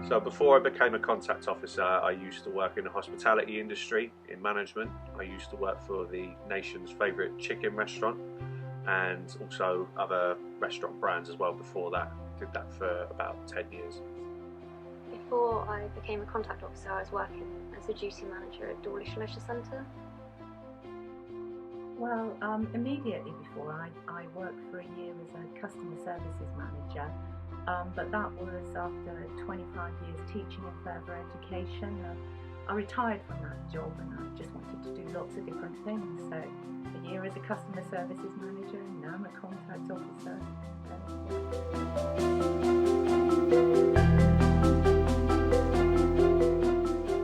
So before I became a contact officer, I used to work in the hospitality industry, in management. I used to work for the nation's favourite chicken restaurant and also other restaurant brands as well before that. Did that for about 10 years. Before I became a contact officer, I was working as a duty manager at Dawlish Leisure Centre. Well, immediately before I worked for a year as a customer services manager, but that was after 25 years teaching in further education. I retired from that job and I just wanted to do lots of different things. So a year as a customer services manager, and now I'm a contact officer.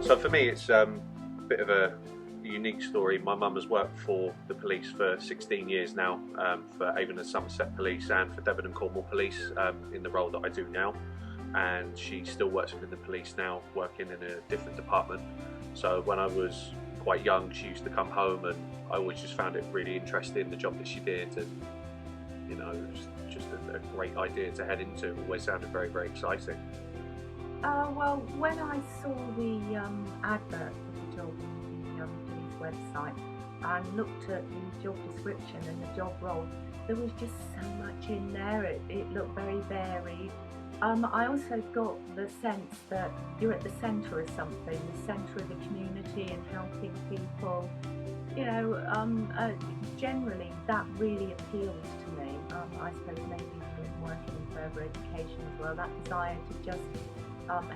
So for me, it's a bit of a unique story. My mum has worked for the police for 16 years now, for Avon and Somerset Police and for Devon and Cornwall Police, in the role that I do now. And she still works within the police now, working in a different department. So when I was quite young, she used to come home and I always just found it really interesting, the job that she did, and you know, it was just a great idea to head into. It always sounded very, very exciting. Well, when I saw the advert for the job on the police website and looked at the job description and the job role, there was just so much in there. It looked very varied. I also got the sense that you're at the centre of something, the centre of the community and helping people. You know, generally that really appeals to me. I suppose maybe from working in further education as well, that desire to just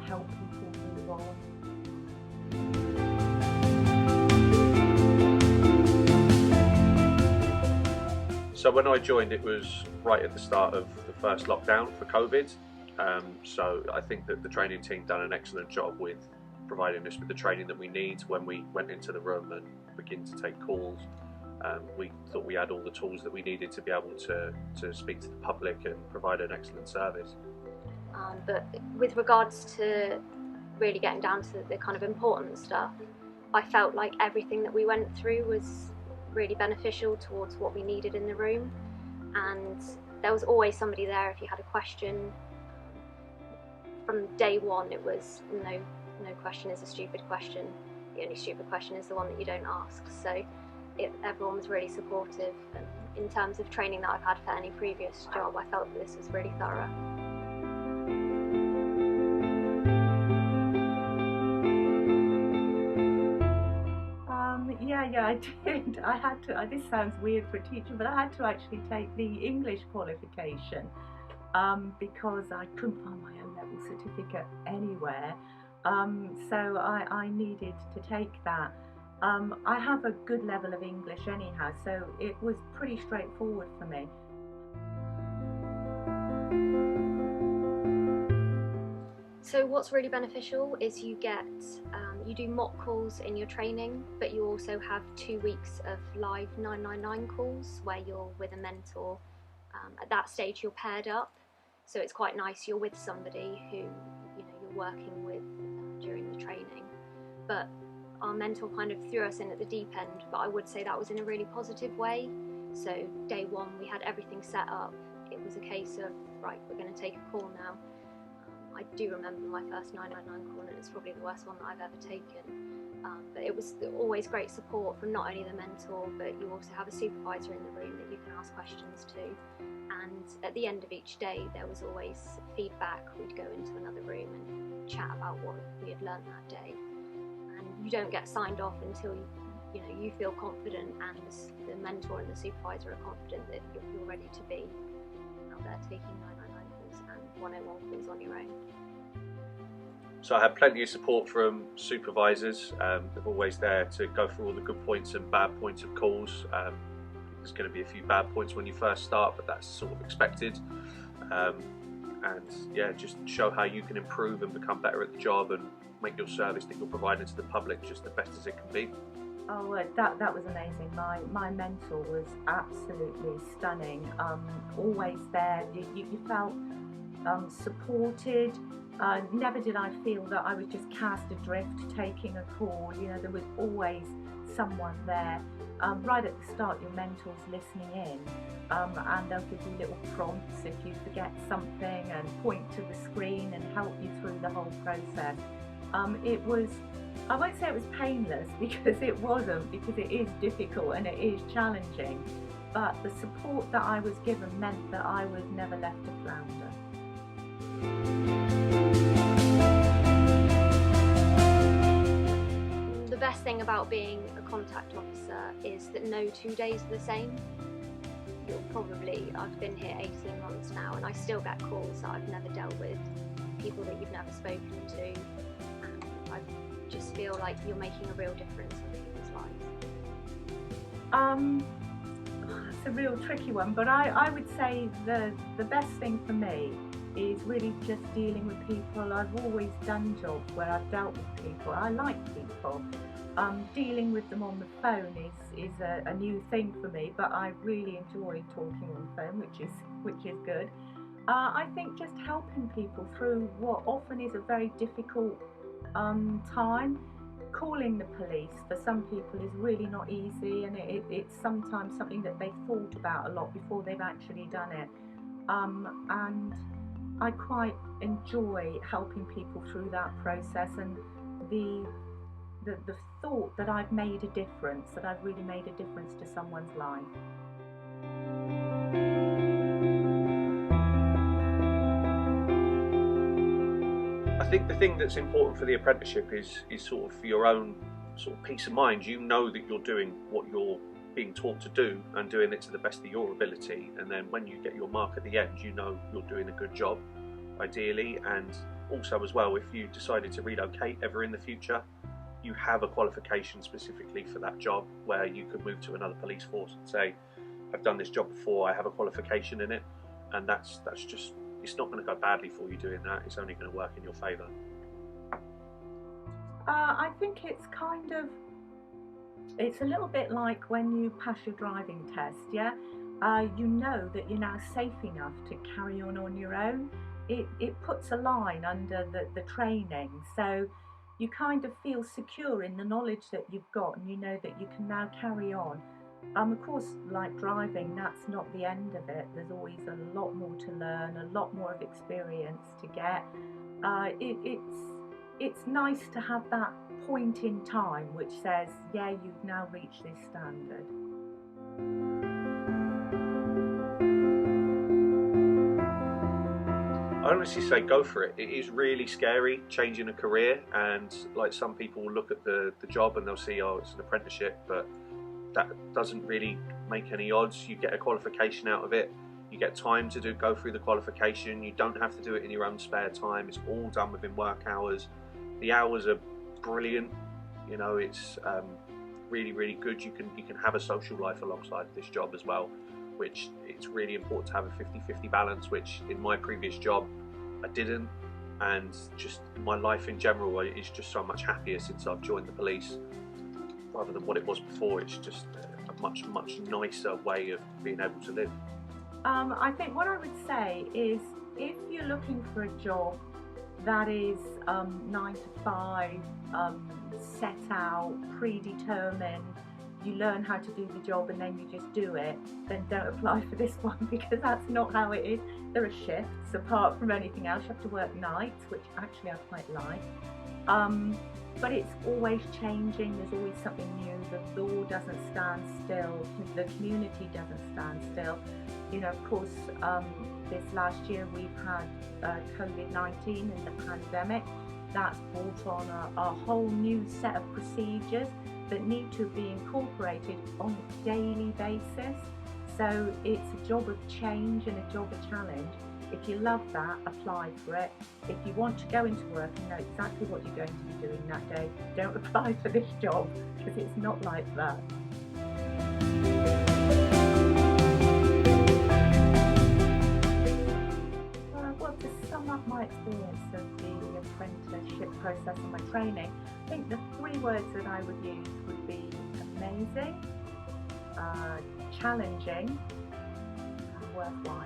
help people move on. So when I joined, it was right at the start of the first lockdown for COVID. So I think that the training team done an excellent job with providing us with the training that we need when we went into the room and begin to take calls. We thought we had all the tools that we needed to be able to speak to the public and provide an excellent service. But with regards to really getting down to the kind of important stuff, I felt like everything that we went through was really beneficial towards what we needed in the room, and there was always somebody there if you had a question. From day one it was no question is a stupid question. The only stupid question is the one that you don't ask. So everyone was really supportive, and in terms of training that I've had for any previous job, I felt that this was really thorough. Yeah, I did. I had to, this sounds weird for a teacher, but I had to actually take the English qualification because I couldn't find my O-level certificate anywhere. So I needed to take that. I have a good level of English anyhow, so it was pretty straightforward for me. So what's really beneficial is you get, you do mock calls in your training, but you also have 2 weeks of live 999 calls where you're with a mentor. At that stage you're paired up, so it's quite nice. You're with somebody who you're working with during the training. But our mentor kind of threw us in at the deep end, but I would say that was in a really positive way. So day one we had everything set up. It was a case of, right, we're going to take a call now. I do remember my first 999 call, and it's probably the worst one that I've ever taken. But it was always great support from not only the mentor, but you also have a supervisor in the room that you can ask questions to. And at the end of each day there was always feedback. We'd go into another room and chat about what we had learned that day. And you don't get signed off until you feel confident, and the mentor and the supervisor are confident that you're ready to be out there taking 999 calls and 101 calls on your own. So I had plenty of support from supervisors. They're always there to go through all the good points and bad points of calls. There's going to be a few bad points when you first start, but that's sort of expected. And yeah, just show how you can improve and become better at the job and make your service that you're providing to the public just the best as it can be. Oh, that was amazing. My mentor was absolutely stunning. Always there. You felt supported. Never did I feel that I was just cast adrift taking a call. There was always someone there. Right at the start, your mentor's listening in, and they'll give you little prompts if you forget something, and point to the screen and help you through the whole process. It was, I won't say it was painless, because it wasn't, because it is difficult and it is challenging, but the support that I was given meant that I was never left to flounder. The best thing about being a contact officer is that no 2 days are the same. I've been here 18 months now, and I still get calls that I've never dealt with, people that you've never spoken to. I just feel like you're making a real difference in people's lives. It's a real tricky one, but I would say the best thing for me is really just dealing with people. I've always done jobs where I've dealt with people. I like people. Dealing with them on the phone is a new thing for me, but I really enjoy talking on the phone, which is good. I think just helping people through what often is a very difficult time. Calling the police for some people is really not easy, and it's sometimes something that they've thought about a lot before they've actually done it. And I quite enjoy helping people through that process, and the thought that I've made a difference, that I've really made a difference to someone's life. I think the thing that's important for the apprenticeship is sort of your own sort of peace of mind. You know that you're doing what you're being taught to do and doing it to the best of your ability, and then when you get your mark at the end, you know you're doing a good job, ideally. And also as well, if you decided to relocate ever in the future, you have a qualification specifically for that job, where you could move to another police force and say, I've done this job before, I have a qualification in it, and that's just, it's not going to go badly for you doing that. It's only going to work in your favour. I think it's a little bit like when you pass your driving test, yeah? You know that you're now safe enough to carry on your own. It puts a line under the training, so you kind of feel secure in the knowledge that you've got, and you know that you can now carry on. Of course, like driving, that's not the end of it. There's always a lot more to learn, a lot more of experience to get. It's nice to have that point in time which says, yeah, you've now reached this standard. I honestly say go for it. It is really scary changing a career, and like some people will look at the job and they'll see, oh, it's an apprenticeship, but that doesn't really make any odds. You get a qualification out of it, you get time to go through the qualification, you don't have to do it in your own spare time, it's all done within work hours. The hours are brilliant, you know, it's really, really good. You can have a social life alongside this job as well, which it's really important to have a 50-50 balance, which in my previous job I didn't, and just my life in general is just so much happier since I've joined the police rather than what it was before. It's just a much nicer way of being able to live. I think what I would say is, if you're looking for a job that is 9 to 5, set out, predetermined, you learn how to do the job and then you just do it, then don't apply for this one, because that's not how it is. There are shifts apart from anything else. You have to work nights, which actually I quite like. But it's always changing, there's always something new. The law doesn't stand still, the community doesn't stand still. You know, of course, this last year we've had COVID-19 and the pandemic. That's brought on a whole new set of procedures that need to be incorporated on a daily basis. So it's a job of change and a job of challenge. If you love that, apply for it. If you want to go into work and know exactly what you're going to be doing that day, don't apply for this job, because it's not like that. Well, to sum up my experience of the apprenticeship process and my training, I think the 3 words that I would use would be amazing, challenging, and worthwhile.